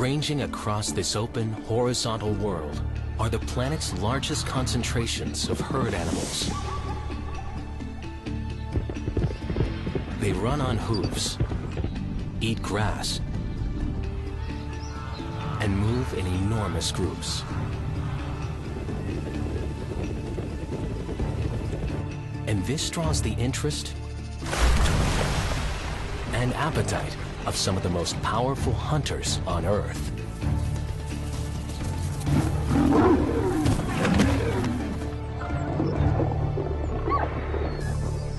Ranging across this open, horizontal world are the planet's largest concentrations of herd animals. They run on hooves, eat grass, and move in enormous groups. And this draws the interest and appetite of some of the most powerful hunters on Earth.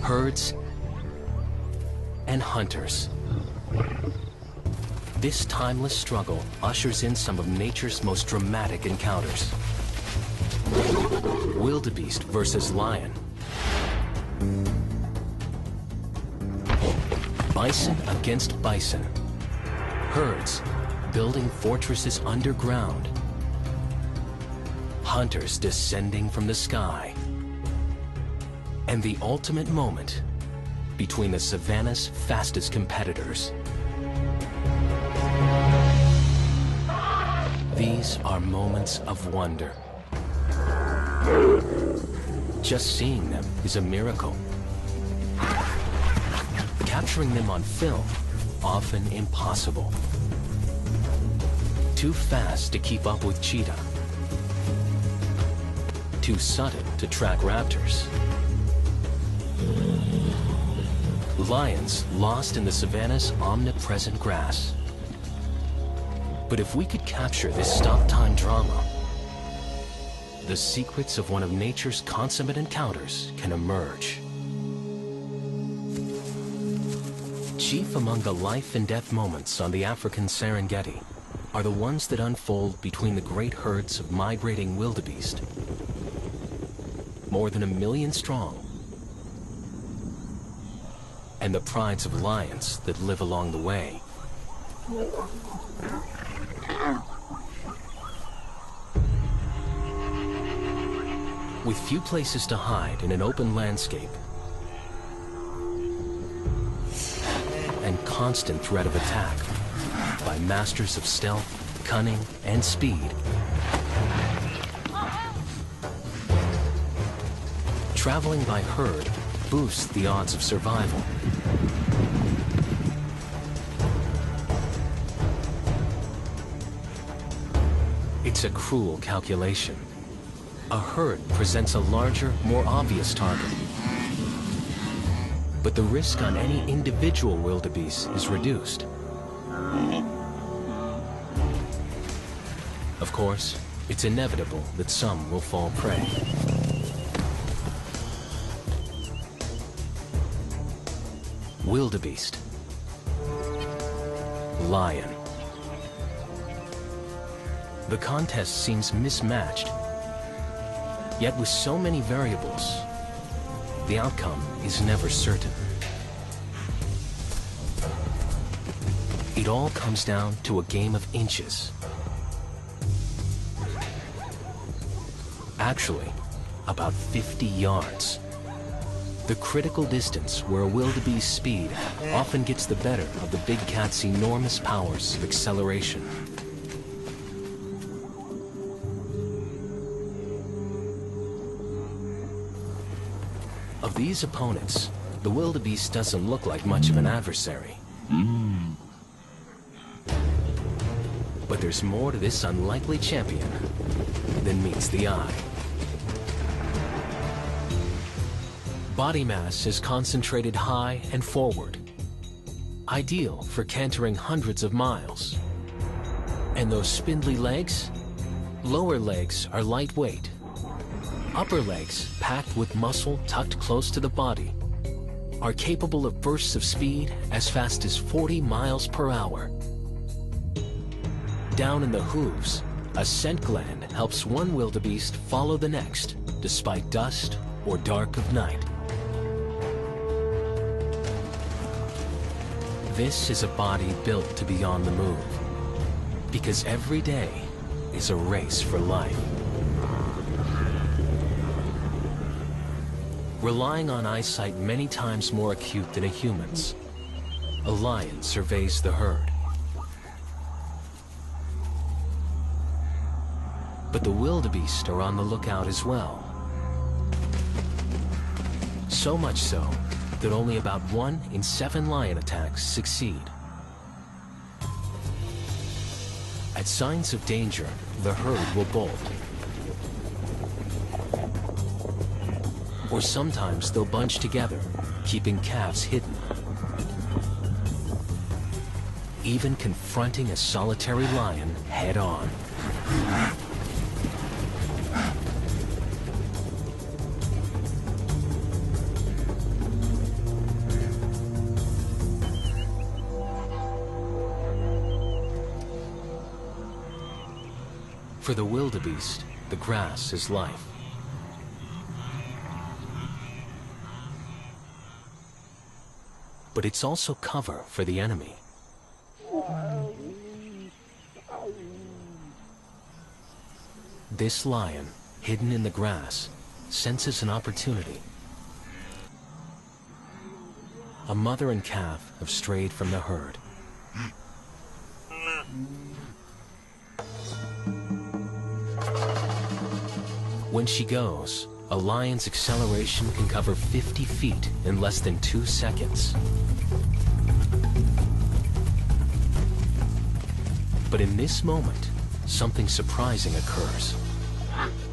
Herds and hunters. This timeless struggle ushers in some of nature's most dramatic encounters. Wildebeest versus lion. Bison against bison. Herds building fortresses underground. Hunters descending from the sky. And the ultimate moment between the savanna's fastest competitors. These are moments of wonder. Just seeing them is a miracle. Capturing them on film, often impossible. Too fast to keep up with cheetah. Too sudden to track raptors. Lions lost in the savanna's omnipresent grass. But if we could capture this stop-time drama, the secrets of one of nature's consummate encounters can emerge. Chief among the life and death moments on the African Serengeti are the ones that unfold between the great herds of migrating wildebeest. More than 1 million strong. And the prides of lions that live along the way. With few places to hide in an open landscape, and constant threat of attack by masters of stealth, cunning, and speed, traveling by herd boosts the odds of survival. It's a cruel calculation. A herd presents a larger, more obvious target. But the risk on any individual wildebeest is reduced. Of course, it's inevitable that some will fall prey. Wildebeest. Lion. The contest seems mismatched. Yet with so many variables, the outcome is never certain. It all comes down to a game of inches. Actually, about 50 yards. The critical distance where a wildebeest's speed often gets the better of the big cat's enormous powers of acceleration. Of these opponents, the wildebeest doesn't look like much of an adversary. But there's more to this unlikely champion than meets the eye. Body mass is concentrated high and forward, ideal for cantering hundreds of miles. And those spindly legs? Lower legs are lightweight. Upper legs, packed with muscle tucked close to the body, are capable of bursts of speed as fast as 40 miles per hour. Down in the hooves, a scent gland helps one wildebeest follow the next, despite dust or dark of night. This is a body built to be on the move, because every day is a race for life. Relying on eyesight many times more acute than a human's, a lion surveys the herd. But the wildebeest are on the lookout as well. So much so that only about 1 in 7 lion attacks succeed. At signs of danger, the herd will bolt. Or sometimes they'll bunch together, keeping calves hidden. Even confronting a solitary lion head-on. For the wildebeest, the grass is life. But it's also cover for the enemy. This lion, hidden in the grass, senses an opportunity. A mother and calf have strayed from the herd. When she goes, a lion's acceleration can cover 50 feet in less than 2 seconds. But in this moment, something surprising occurs.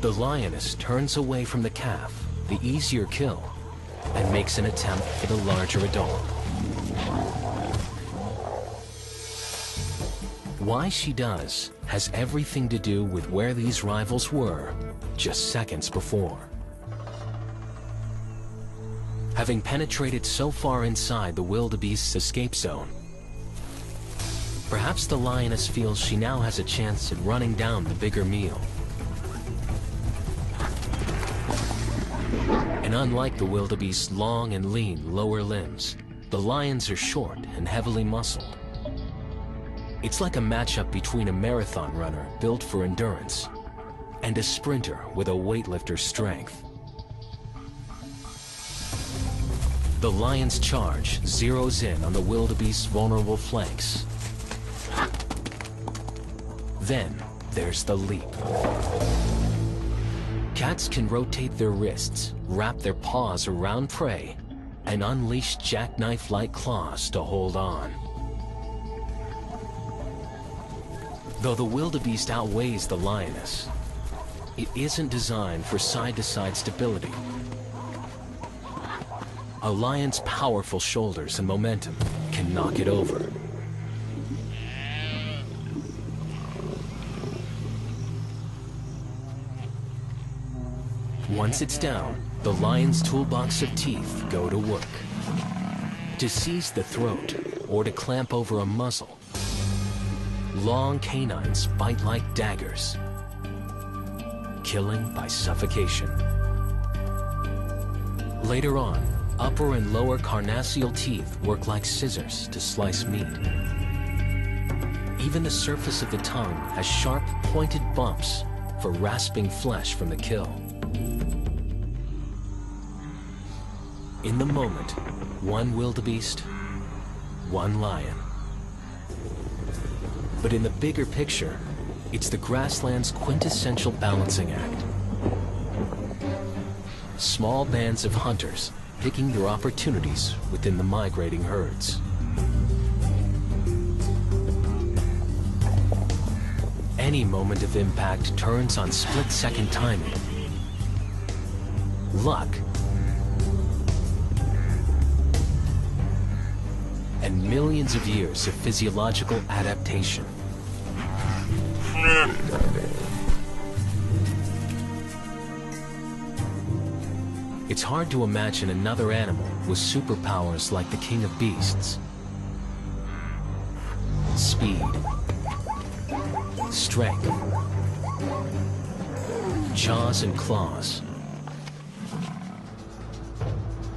The lioness turns away from the calf, the easier kill, and makes an attempt for the larger adult. Why she does has everything to do with where these rivals were just seconds before. Having penetrated so far inside the wildebeest's escape zone, perhaps the lioness feels she now has a chance at running down the bigger meal. And unlike the wildebeest's long and lean lower limbs, the lions are short and heavily muscled. It's like a matchup between a marathon runner built for endurance and a sprinter with a weightlifter's strength. The lion's charge zeroes in on the wildebeest's vulnerable flanks. Then there's the leap. Cats can rotate their wrists, wrap their paws around prey, and unleash jackknife-like claws to hold on. Though the wildebeest outweighs the lioness, it isn't designed for side-to-side stability. A lion's powerful shoulders and momentum can knock it over. Once it's down, the lion's toolbox of teeth go to work. To seize the throat or to clamp over a muzzle, long canines bite like daggers, killing by suffocation. Later on, upper and lower carnassial teeth work like scissors to slice meat. Even the surface of the tongue has sharp, pointed bumps for rasping flesh from the kill. In the moment, one wildebeest, one lion. But in the bigger picture, it's the grassland's quintessential balancing act. Small bands of hunters picking their opportunities within the migrating herds. Any moment of impact turns on split-second timing, luck, and millions of years of physiological adaptation. It's hard to imagine another animal with superpowers like the king of beasts. Speed, strength, jaws and claws.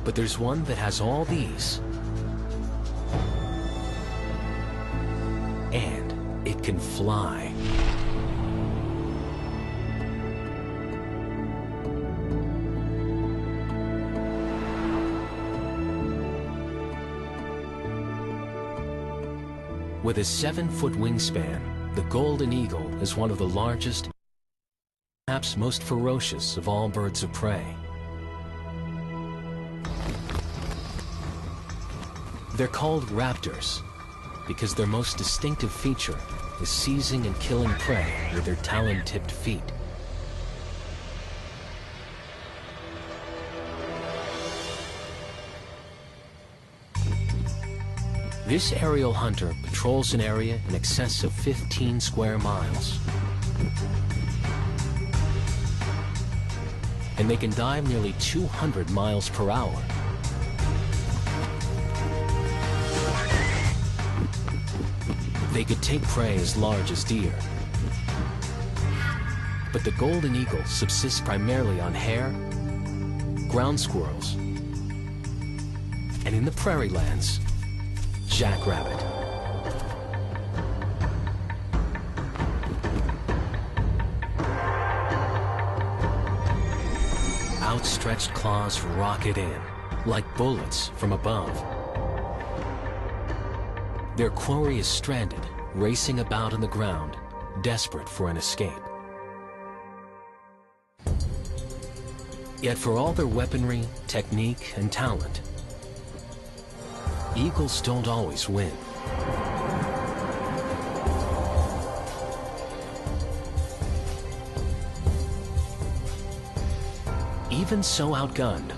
But there's one that has all these, and it can fly. With a 7-foot wingspan, the golden eagle is one of the largest perhaps most ferocious of all birds of prey. They're called raptors because their most distinctive feature is seizing and killing prey with their talon-tipped feet. This aerial hunter patrols an area in excess of 15 square miles. And they can dive nearly 200 miles per hour. They could take prey as large as deer. But the golden eagle subsists primarily on hare, ground squirrels, and in the prairie lands, jackrabbit. Outstretched claws rocket in, like bullets from above. Their quarry is stranded, racing about on the ground, desperate for an escape. Yet for all their weaponry, technique, and talent, eagles don't always win. Even so outgunned,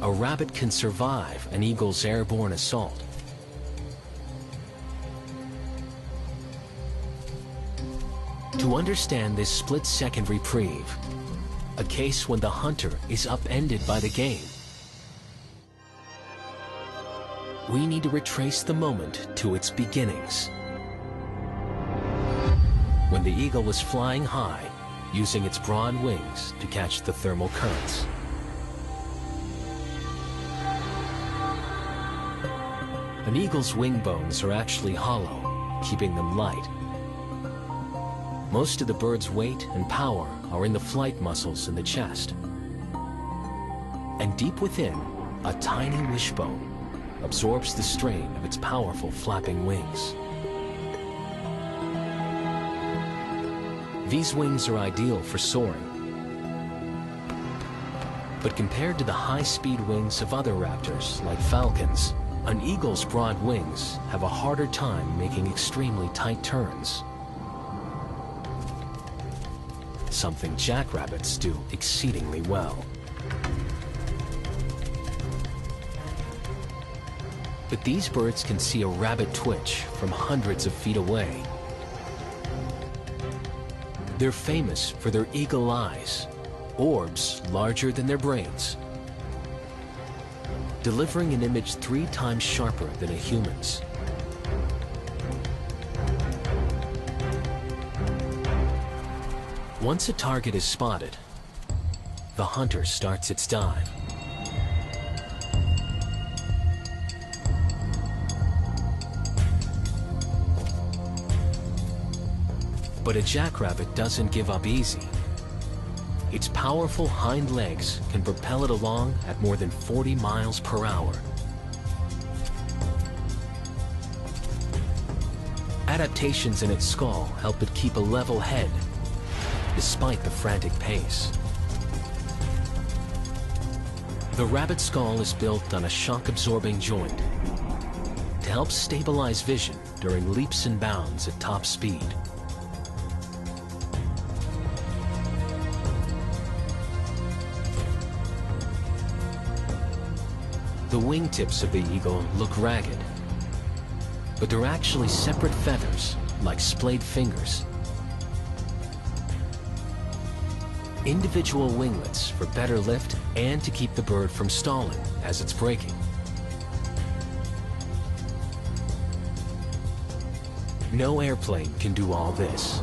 a rabbit can survive an eagle's airborne assault. To understand this split-second reprieve, a case when the hunter is upended by the game, we need to retrace the moment to its beginnings. When the eagle was flying high, using its broad wings to catch the thermal currents. An eagle's wing bones are actually hollow, keeping them light. Most of the bird's weight and power are in the flight muscles in the chest. And deep within, a tiny wishbone absorbs the strain of its powerful flapping wings. These wings are ideal for soaring. But compared to the high-speed wings of other raptors, like falcons, an eagle's broad wings have a harder time making extremely tight turns. Something jackrabbits do exceedingly well. But these birds can see a rabbit twitch from hundreds of feet away. They're famous for their eagle eyes, orbs larger than their brains, delivering an image 3 times sharper than a human's. Once a target is spotted, the hunter starts its dive. But a jackrabbit doesn't give up easy. Its powerful hind legs can propel it along at more than 40 miles per hour. Adaptations in its skull help it keep a level head, despite the frantic pace. The rabbit skull is built on a shock-absorbing joint to help stabilize vision during leaps and bounds at top speed. The wingtips of the eagle look ragged, but they're actually separate feathers, like splayed fingers. Individual winglets for better lift and to keep the bird from stalling as it's braking. No airplane can do all this.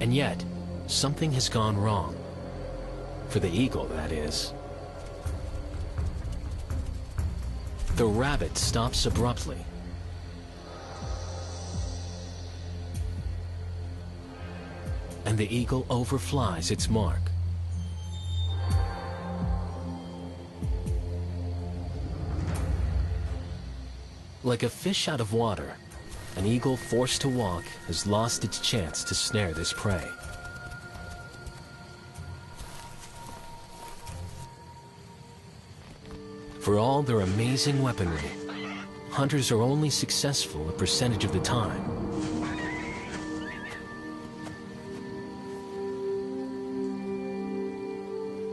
And yet, something has gone wrong. For the eagle, that is. The rabbit stops abruptly. And the eagle overflies its mark. Like a fish out of water, An eagle forced to walk has lost its chance to snare this prey. For all their amazing weaponry, hunters are only successful a percentage of the time.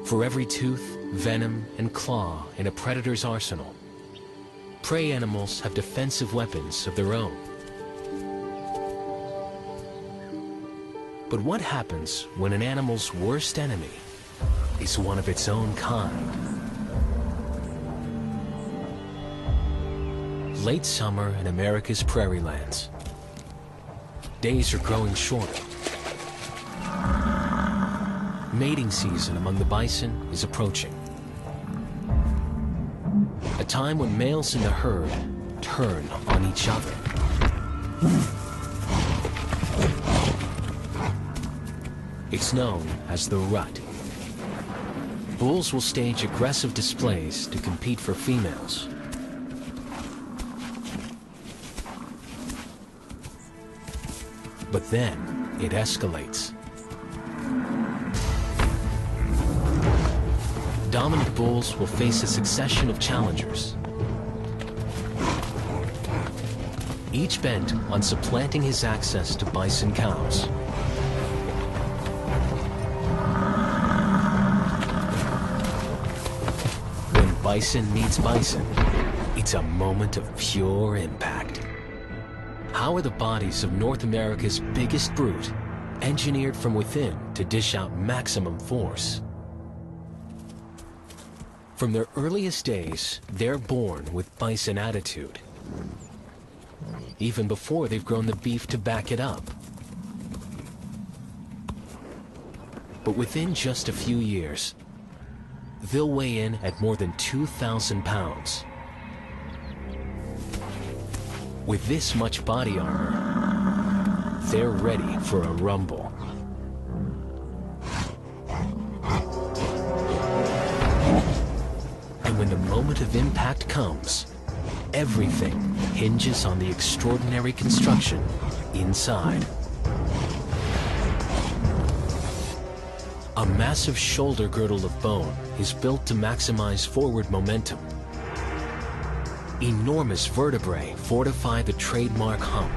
For every tooth, venom, and claw in a predator's arsenal, prey animals have defensive weapons of their own. But what happens when an animal's worst enemy is one of its own kind? Late summer in America's prairie lands. Days are growing shorter. Mating season among the bison is approaching. A time when males in the herd turn on each other. It's known as the rut. Bulls will stage aggressive displays to compete for females. But then it escalates. Dominant bulls will face a succession of challengers, each bent on supplanting his access to bison cows. When bison meets bison, it's a moment of pure impact. How are the bodies of North America's biggest brute engineered from within to dish out maximum force? From their earliest days, they're born with bison attitude, even before they've grown the beef to back it up. But within just a few years, they'll weigh in at more than 2,000 pounds. With this much body armor, they're ready for a rumble. And when the moment of impact comes, everything hinges on the extraordinary construction inside. A massive shoulder girdle of bone is built to maximize forward momentum. Enormous vertebrae fortify the trademark hump.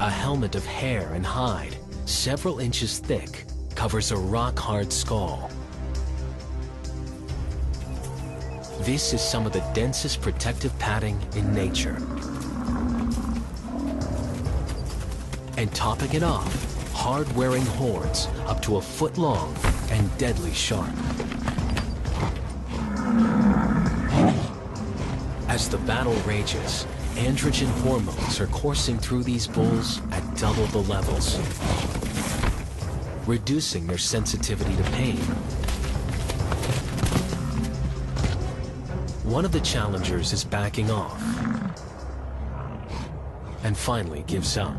A helmet of hair and hide, several inches thick, covers a rock-hard skull. This is some of the densest protective padding in nature. And topping it off, hard-wearing horns up to a foot long and deadly sharp. As the battle rages, androgen hormones are coursing through these bulls at double the levels, reducing their sensitivity to pain. One of the challengers is backing off and finally gives up.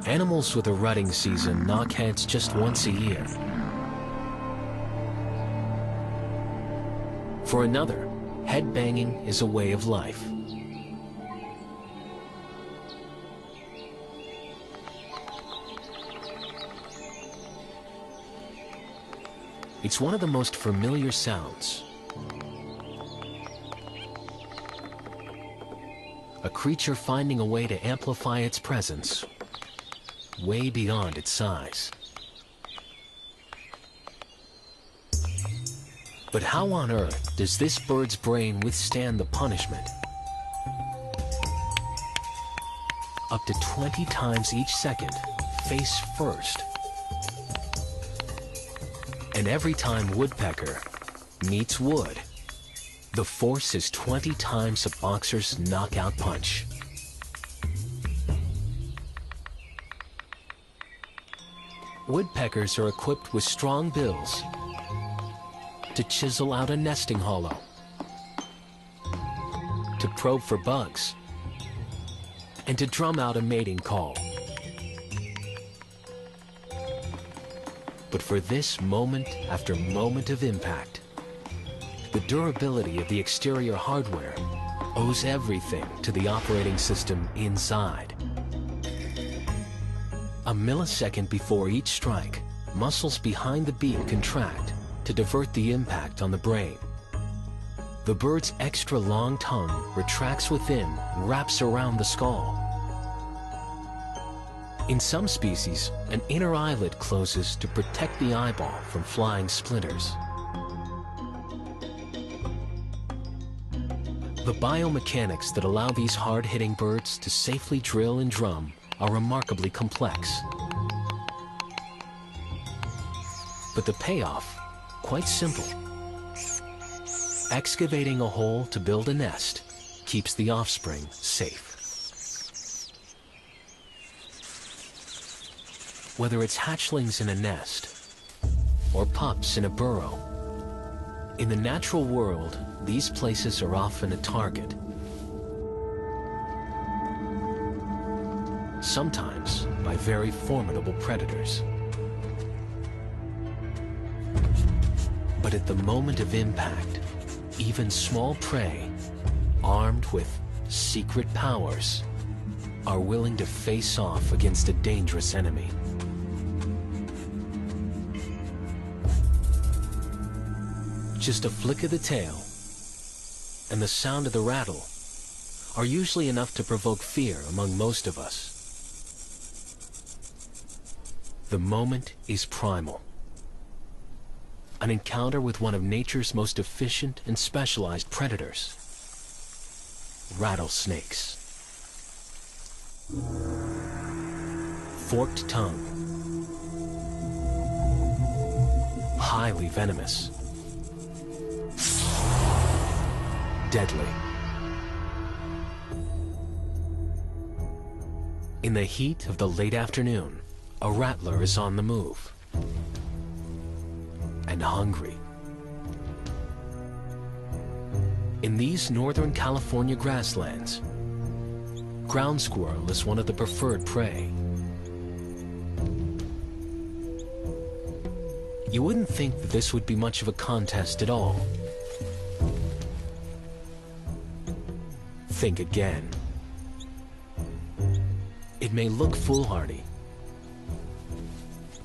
Animals with a rutting season knock heads just once a year. For another, headbanging is a way of life. It's one of the most familiar sounds. A creature finding a way to amplify its presence way beyond its size. But how on earth does this bird's brain withstand the punishment? Up to 20 times each second, face first. And every time woodpecker meets wood, the force is 20 times a boxer's knockout punch. Woodpeckers are equipped with strong bills to chisel out a nesting hollow, to probe for bugs, and to drum out a mating call. But for this moment after moment of impact, The durability of the exterior hardware owes everything to the operating system inside. A millisecond before each strike, muscles behind the beak contract to divert the impact on the brain. The bird's extra long tongue retracts within and wraps around the skull. In some species, an inner eyelid closes to protect the eyeball from flying splinters. The biomechanics that allow these hard-hitting birds to safely drill and drum are remarkably complex. But the payoff, quite simple. Excavating a hole to build a nest keeps the offspring safe. Whether it's hatchlings in a nest or pups in a burrow, in the natural world, these places are often a target. Sometimes by very formidable predators. But at the moment of impact, even small prey, armed with secret powers, are willing to face off against a dangerous enemy. Just a flick of the tail and the sound of the rattle are usually enough to provoke fear among most of us. The moment is primal. An encounter with one of nature's most efficient and specialized predators, rattlesnakes. Forked tongue, highly venomous, deadly. In the heat of the late afternoon, a rattler is on the move and hungry. In these Northern California grasslands, ground squirrel is one of the preferred prey. You wouldn't think that this would be much of a contest at all. Think again. It may look foolhardy,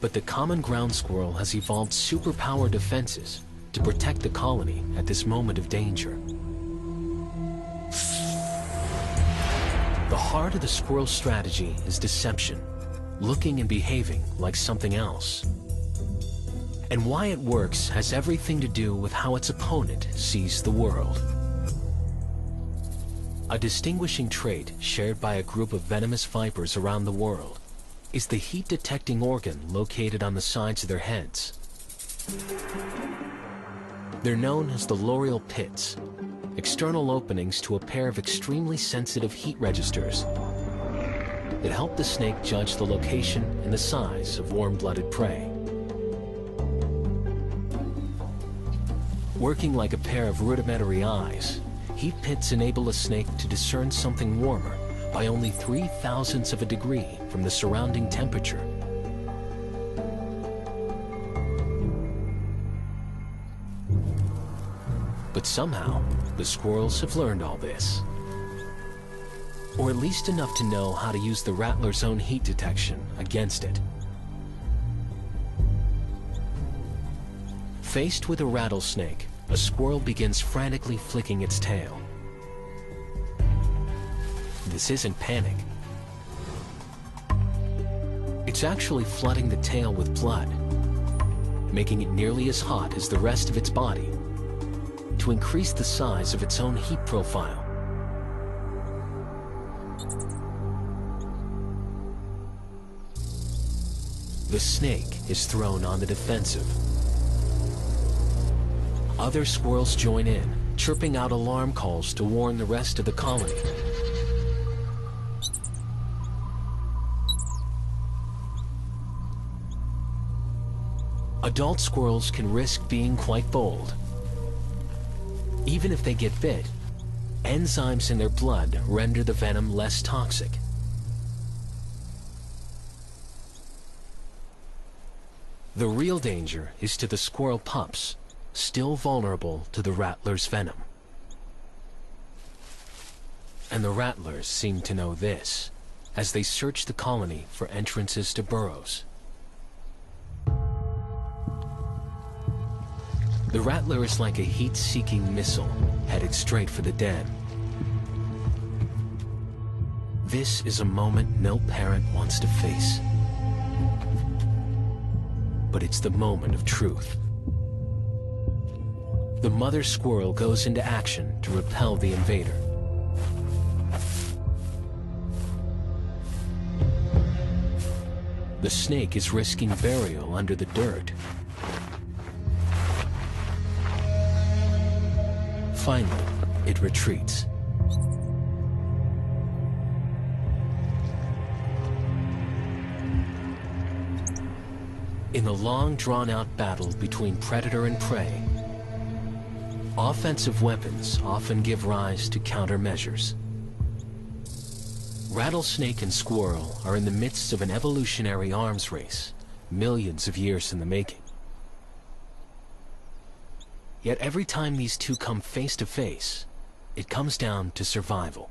but the common ground squirrel has evolved superpower defenses to protect the colony at this moment of danger. The heart of the squirrel's strategy is deception, looking and behaving like something else. And why it works has everything to do with how its opponent sees the world. A distinguishing trait shared by a group of venomous vipers around the world is the heat-detecting organ located on the sides of their heads. They're known as the loreal pits, external openings to a pair of extremely sensitive heat registers that help the snake judge the location and the size of warm-blooded prey. Working like a pair of rudimentary eyes, heat pits enable a snake to discern something warmer by only 0.003 of a degree from the surrounding temperature. But somehow, the squirrels have learned all this. Or at least enough to know how to use the rattler's own heat detection against it. Faced with a rattlesnake, a squirrel begins frantically flicking its tail. This isn't panic. It's actually flooding the tail with blood, making it nearly as hot as the rest of its body to increase the size of its own heat profile. The snake is thrown on the defensive. Other squirrels join in, chirping out alarm calls to warn the rest of the colony. Adult squirrels can risk being quite bold. Even if they get bit, enzymes in their blood render the venom less toxic. The real danger is to the squirrel pups, still vulnerable to the rattler's venom. And the rattlers seem to know this, as they search the colony for entrances to burrows. The rattler is like a heat-seeking missile headed straight for the den. This is a moment no parent wants to face. But it's the moment of truth. The mother squirrel goes into action to repel the invader. The snake is risking burial under the dirt. Finally, it retreats. In the long, drawn-out battle between predator and prey, offensive weapons often give rise to countermeasures. Rattlesnake and squirrel are in the midst of an evolutionary arms race, millions of years in the making. Yet every time these two come face to face, it comes down to survival.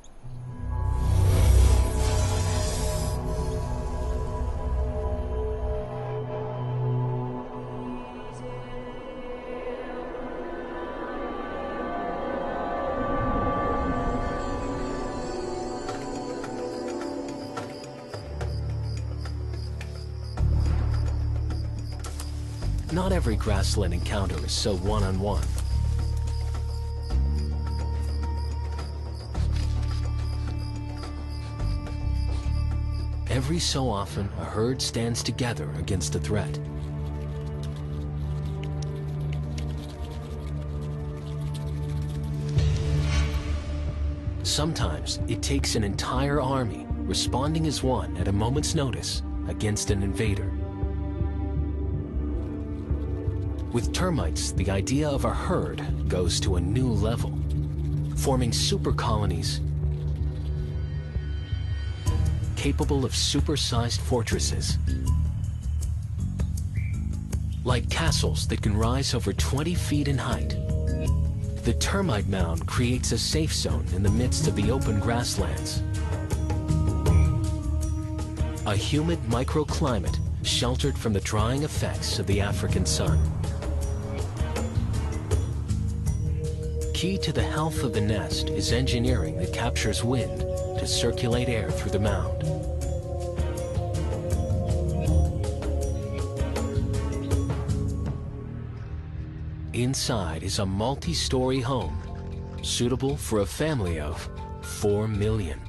Not every grassland encounter is so one-on-one. Every so often, a herd stands together against a threat. Sometimes it takes an entire army responding as one at a moment's notice against an invader. With termites, the idea of a herd goes to a new level, forming super colonies capable of supersized fortresses. Like castles that can rise over 20 feet in height, the termite mound creates a safe zone in the midst of the open grasslands. A humid microclimate sheltered from the drying effects of the African sun. Key to the health of the nest is engineering that captures wind to circulate air through the mound. Inside is a multi-story home, suitable for a family of 4 million.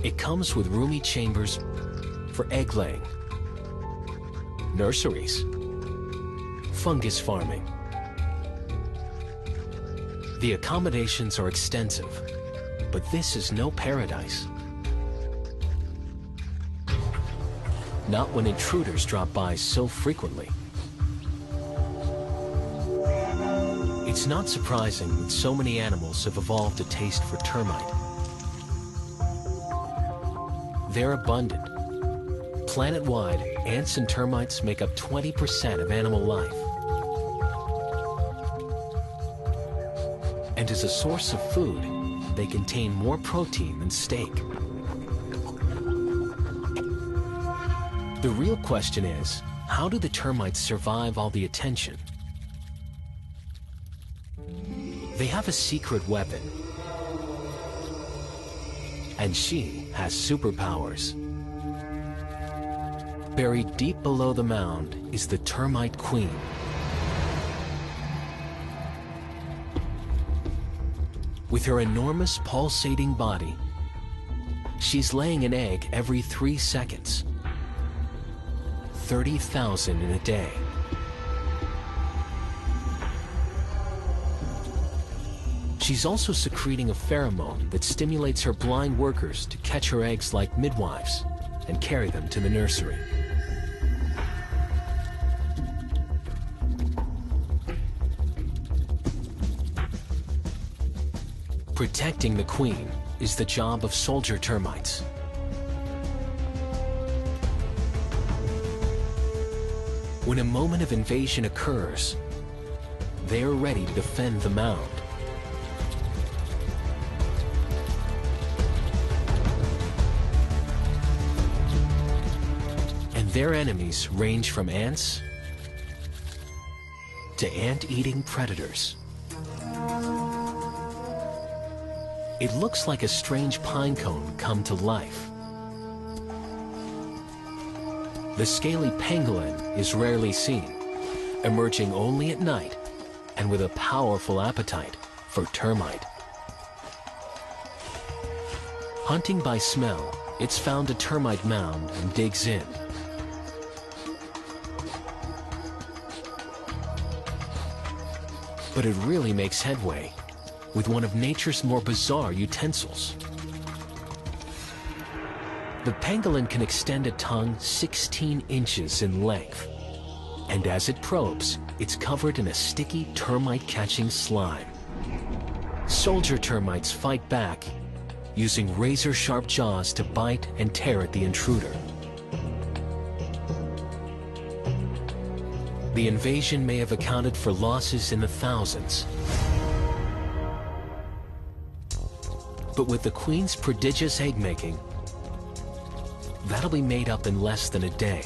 It comes with roomy chambers for egg laying, nurseries, fungus farming. The accommodations are extensive, but this is no paradise. Not when intruders drop by so frequently. It's not surprising that so many animals have evolved a taste for termite. They're abundant. Planet-wide, ants and termites make up 20% of animal life. And as a source of food, they contain more protein than steak. The real question is, how do the termites survive all the attention? They have a secret weapon, and she has superpowers. Buried deep below the mound is the termite queen. With her enormous pulsating body, she's laying an egg every 3 seconds. 30,000 in a day. She's also secreting a pheromone that stimulates her blind workers to catch her eggs like midwives and carry them to the nursery. Protecting the queen is the job of soldier termites. When a moment of invasion occurs, they are ready to defend the mound. And their enemies range from ants to ant-eating predators. It looks like a strange pine cone come to life. The scaly pangolin is rarely seen, emerging only at night and with a powerful appetite for termite. Hunting by smell, it's found a termite mound and digs in. But it really makes headway with one of nature's more bizarre utensils. The pangolin can extend a tongue 16 inches in length, and as it probes, it's covered in a sticky termite-catching slime. Soldier termites fight back, using razor-sharp jaws to bite and tear at the intruder. The invasion may have accounted for losses in the thousands. But with the queen's prodigious egg-making, that'll be made up in less than a day.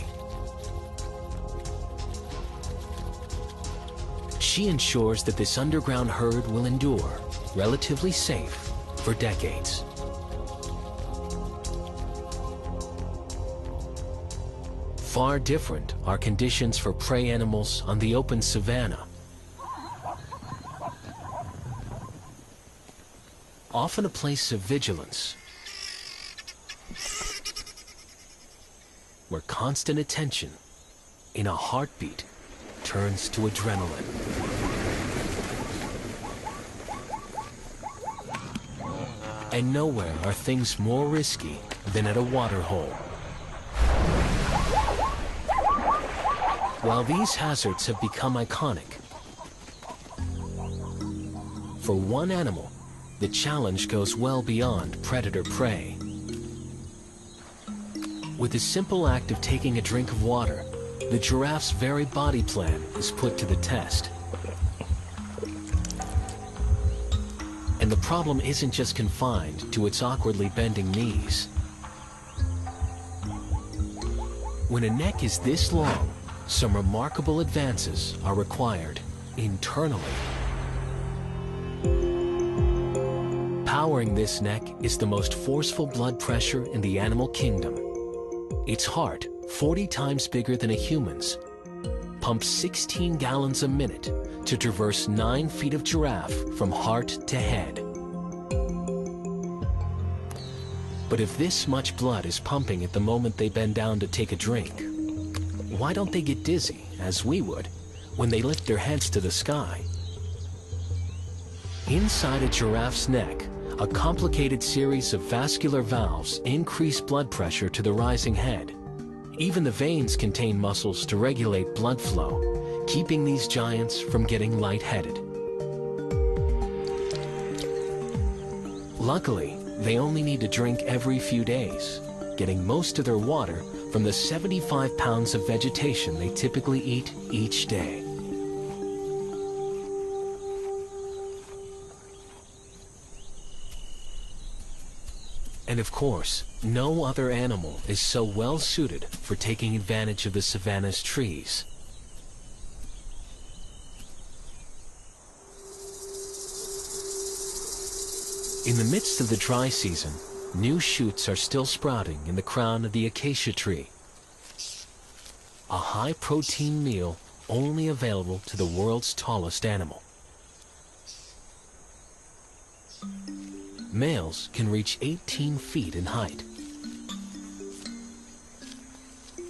She ensures that this underground herd will endure, relatively safe, for decades. Far different are conditions for prey animals on the open savanna. Often a place of vigilance, where constant attention in a heartbeat turns to adrenaline. And nowhere are things more risky than at a waterhole. While these hazards have become iconic, for one animal, the challenge goes well beyond predator-prey. With the simple act of taking a drink of water, the giraffe's very body plan is put to the test. And the problem isn't just confined to its awkwardly bending knees. When a neck is this long, some remarkable advances are required internally. Powering this neck is the most forceful blood pressure in the animal kingdom. Its heart, 40 times bigger than a human's, pumps 16 gallons a minute to traverse 9 feet of giraffe from heart to head. But if this much blood is pumping at the moment they bend down to take a drink, why don't they get dizzy, as we would, when they lift their heads to the sky? Inside a giraffe's neck, a complicated series of vascular valves increase blood pressure to the rising head. Even the veins contain muscles to regulate blood flow, keeping these giants from getting lightheaded. Luckily, they only need to drink every few days, getting most of their water from the 75 pounds of vegetation they typically eat each day. And of course, no other animal is so well suited for taking advantage of the savanna's trees. In the midst of the dry season, new shoots are still sprouting in the crown of the acacia tree. A high-protein meal only available to the world's tallest animal. Males can reach 18 feet in height.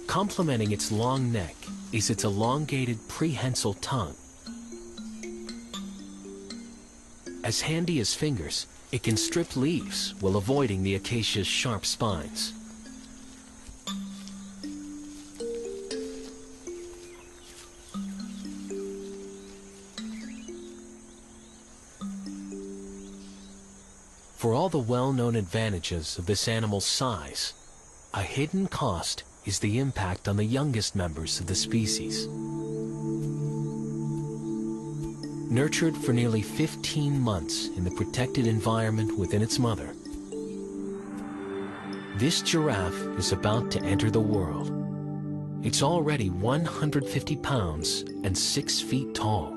Complementing its long neck is its elongated prehensile tongue. As handy as fingers, it can strip leaves while avoiding the acacia's sharp spines. For all the well-known advantages of this animal's size, a hidden cost is the impact on the youngest members of the species. Nurtured for nearly 15 months in the protected environment within its mother, this giraffe is about to enter the world. It's already 150 pounds and 6 feet tall.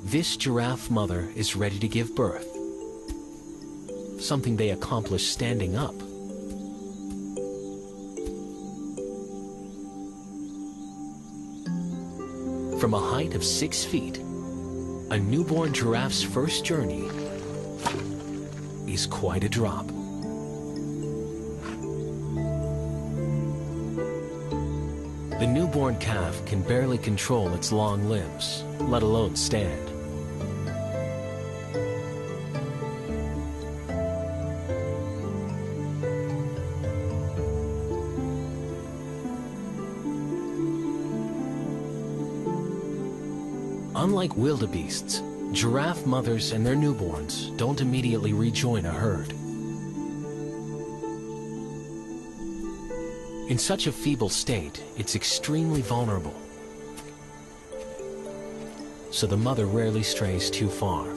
This giraffe mother is ready to give birth, something they accomplish standing up. From a height of 6 feet, a newborn giraffe's first journey is quite a drop. The newborn calf can barely control its long limbs, let alone stand. Unlike wildebeests, giraffe mothers and their newborns don't immediately rejoin a herd. In such a feeble state, it's extremely vulnerable. So the mother rarely strays too far.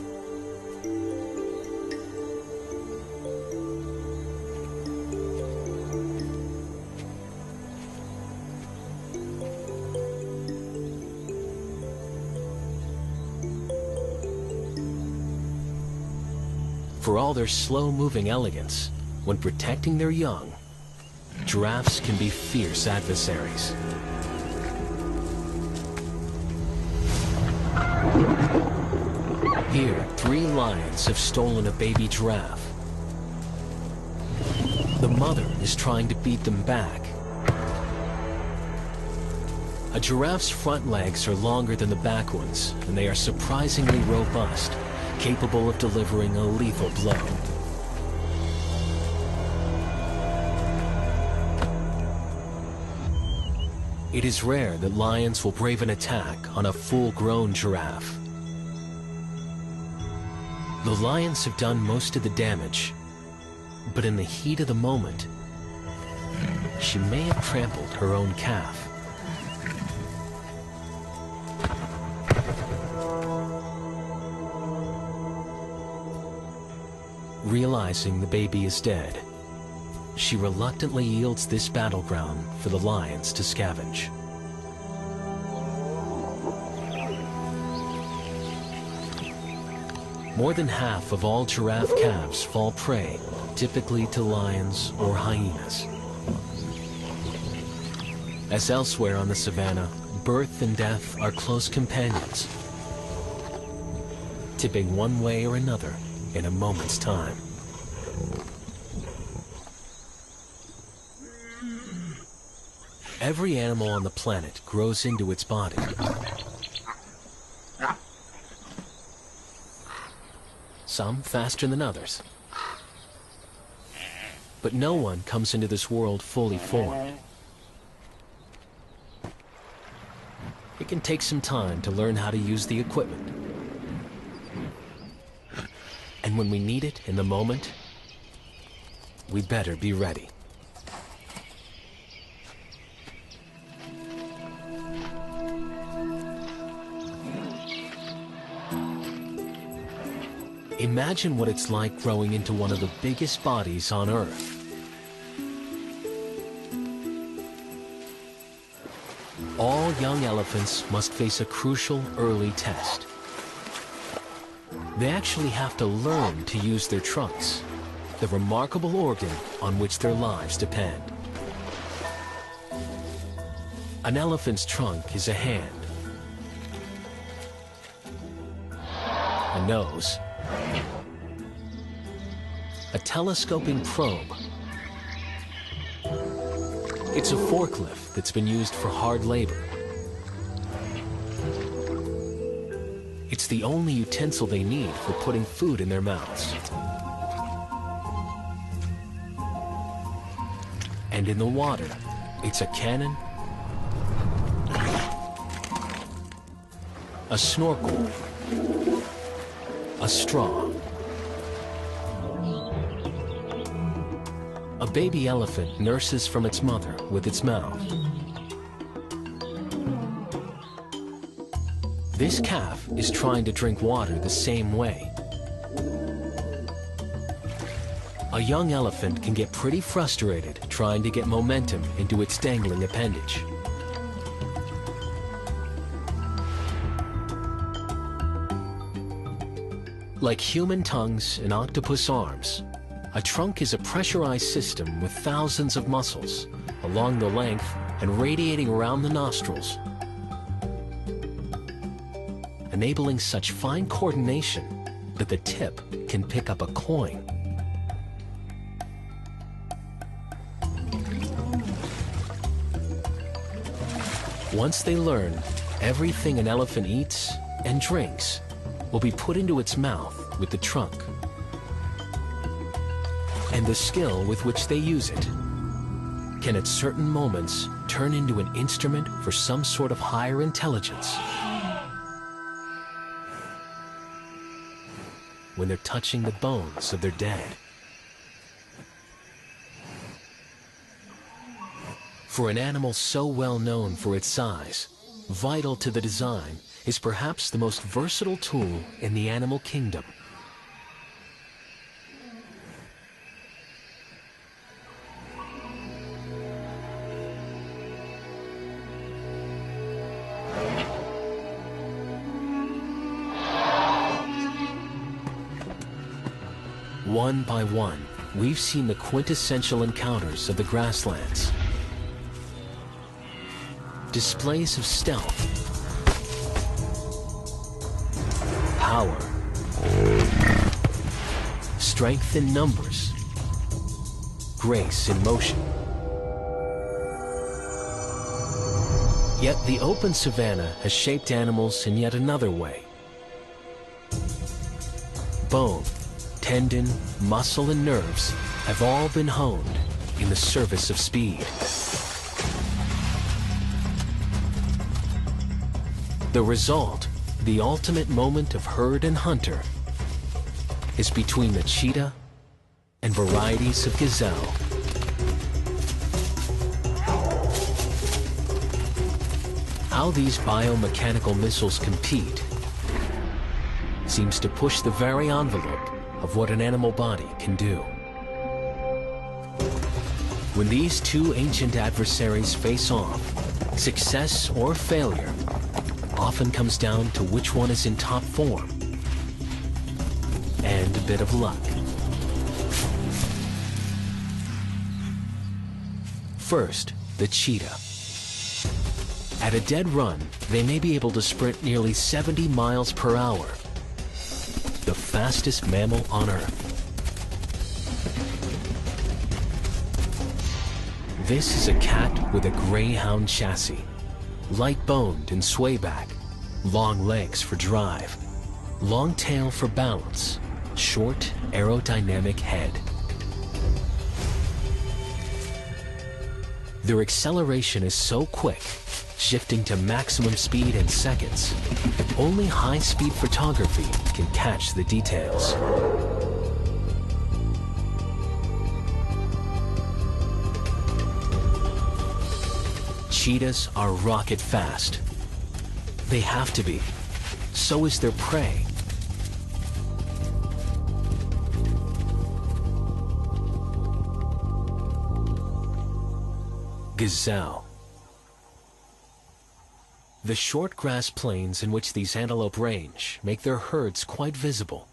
For all their slow-moving elegance, when protecting their young, giraffes can be fierce adversaries. Here, 3 lions have stolen a baby giraffe. The mother is trying to beat them back. A giraffe's front legs are longer than the back ones, and they are surprisingly robust, capable of delivering a lethal blow. It is rare that lions will brave an attack on a full-grown giraffe. The lions have done most of the damage, but in the heat of the moment, she may have trampled her own calf. Realizing the baby is dead, she reluctantly yields this battleground for the lions to scavenge. More than half of all giraffe calves fall prey, typically to lions or hyenas. As elsewhere on the savannah, birth and death are close companions, tipping one way or another in a moment's time. Every animal on the planet grows into its body. Some faster than others. But no one comes into this world fully formed. It can take some time to learn how to use the equipment. And when we need it in the moment, we better be ready. Imagine what it's like growing into one of the biggest bodies on Earth. All young elephants must face a crucial early test. They actually have to learn to use their trunks, the remarkable organ on which their lives depend. An elephant's trunk is a hand, a nose, a telescoping probe. It's a forklift that's been used for hard labor. It's the only utensil they need for putting food in their mouths. And in the water, it's a cannon, a snorkel, a straw. A baby elephant nurses from its mother with its mouth. This calf is trying to drink water the same way. A young elephant can get pretty frustrated trying to get momentum into its dangling appendage. Like human tongues and octopus arms, a trunk is a pressurized system with thousands of muscles along the length and radiating around the nostrils, enabling such fine coordination that the tip can pick up a coin. Once they learn, everything an elephant eats and drinks will be put into its mouth with the trunk. And the skill with which they use it can at certain moments turn into an instrument for some sort of higher intelligence. When they're touching the bones of their dead. For an animal so well known for its size, vital to the design is perhaps the most versatile tool in the animal kingdom. One by one, we've seen the quintessential encounters of the grasslands. Displays of stealth, power, strength in numbers, grace in motion. Yet the open savanna has shaped animals in yet another way. Bone, tendon, muscle, and nerves have all been honed in the service of speed. The result, the ultimate moment of herd and hunter, is between the cheetah and varieties of gazelle. How these biomechanical missiles compete seems to push the very envelope of what an animal body can do. When these two ancient adversaries face off, success or failure often comes down to which one is in top form and a bit of luck. First, the cheetah. At a dead run, they may be able to sprint nearly 70 miles per hour, the fastest mammal on Earth. This is a cat with a greyhound chassis, light-boned and swayback, long legs for drive, long tail for balance, short aerodynamic head. Their acceleration is so quick, shifting to maximum speed in seconds. Only high-speed photography can catch the details. Cheetahs are rocket fast. They have to be. So is their prey. Gazelle. The short grass plains in which these antelope range make their herds quite visible.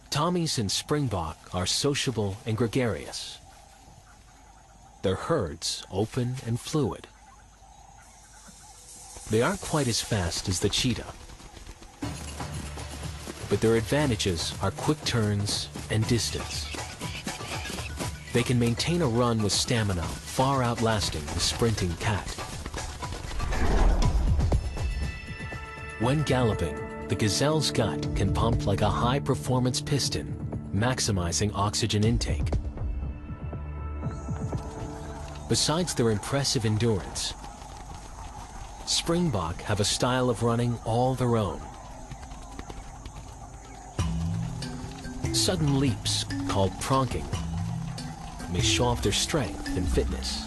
Tommies and springbok are sociable and gregarious. Their herds open and fluid. They aren't quite as fast as the cheetah, but their advantages are quick turns and distance. They can maintain a run with stamina far outlasting the sprinting cat. When galloping, the gazelle's gut can pump like a high-performance piston, maximizing oxygen intake. Besides their impressive endurance, springbok have a style of running all their own. Sudden leaps, called pronking, may show off their strength and fitness.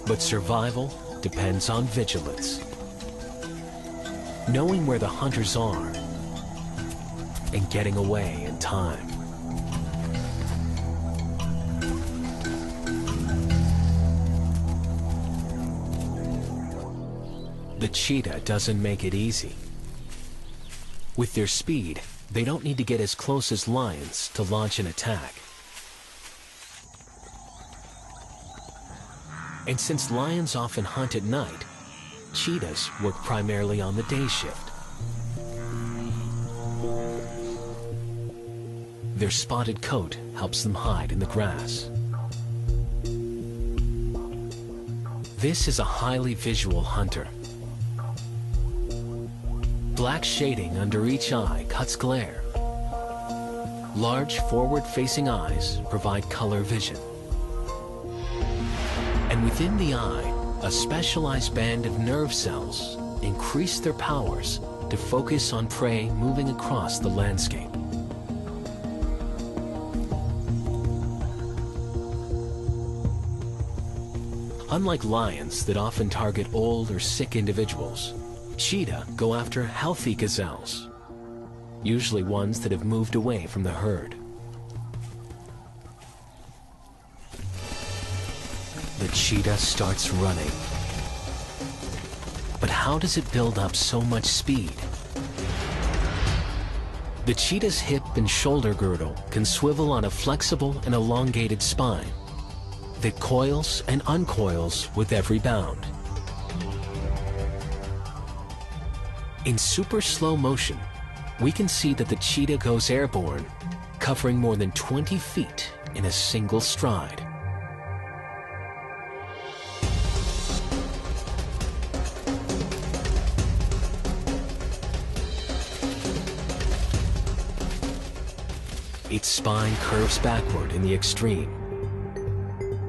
But survival depends on vigilance. Knowing where the hunters are and getting away in time. The cheetah doesn't make it easy. With their speed, they don't need to get as close as lions to launch an attack. And since lions often hunt at night, cheetahs work primarily on the day shift. Their spotted coat helps them hide in the grass. This is a highly visual hunter. Black shading under each eye cuts glare. Large forward-facing eyes provide color vision. And within the eye, a specialized band of nerve cells increase their powers to focus on prey moving across the landscape. Unlike lions that often target old or sick individuals, cheetah go after healthy gazelles, usually ones that have moved away from the herd. The cheetah starts running. But how does it build up so much speed? The cheetah's hip and shoulder girdle can swivel on a flexible and elongated spine that coils and uncoils with every bound. In super slow motion, we can see that the cheetah goes airborne, covering more than 20 feet in a single stride. Its spine curves backward in the extreme,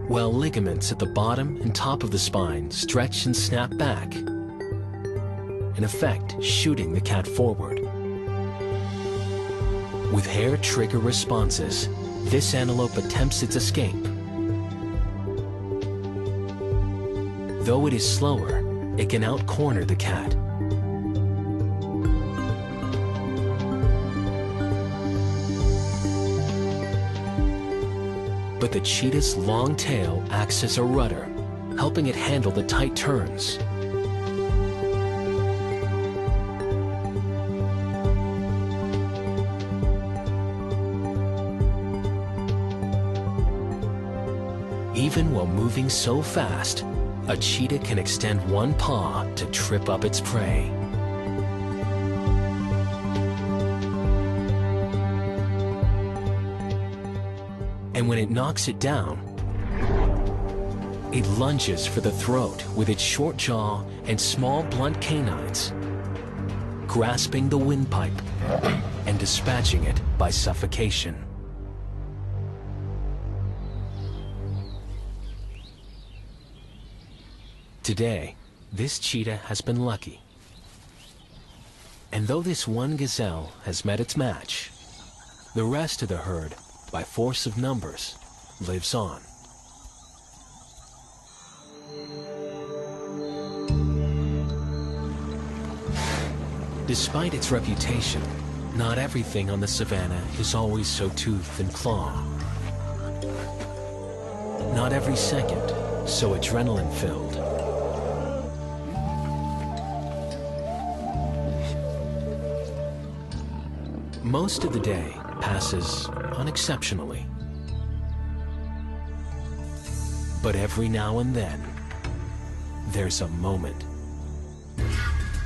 while ligaments at the bottom and top of the spine stretch and snap back, in effect shooting the cat forward. With hair trigger responses, this antelope attempts its escape. Though it is slower, it can out-corner the cat. But the cheetah's long tail acts as a rudder, helping it handle the tight turns. Even while moving so fast, a cheetah can extend one paw to trip up its prey. And when it knocks it down, it lunges for the throat with its short jaw and small blunt canines, grasping the windpipe and dispatching it by suffocation. Today, this cheetah has been lucky. And though this one gazelle has met its match, the rest of the herd, by force of numbers, lives on. Despite its reputation, not everything on the savannah is always so tooth and claw. Not every second so adrenaline-filled. Most of the day passes unexceptionally. But every now and then, there's a moment.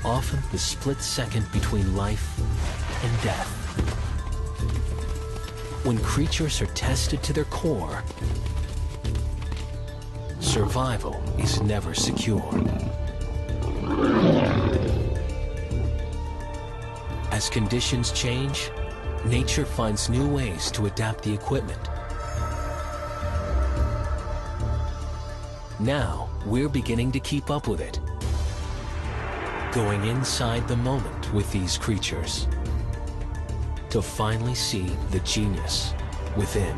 Often the split second between life and death. When creatures are tested to their core, survival is never secure. As conditions change, nature finds new ways to adapt the equipment. Now, we're beginning to keep up with it. Going inside the moment with these creatures to finally see the genius within.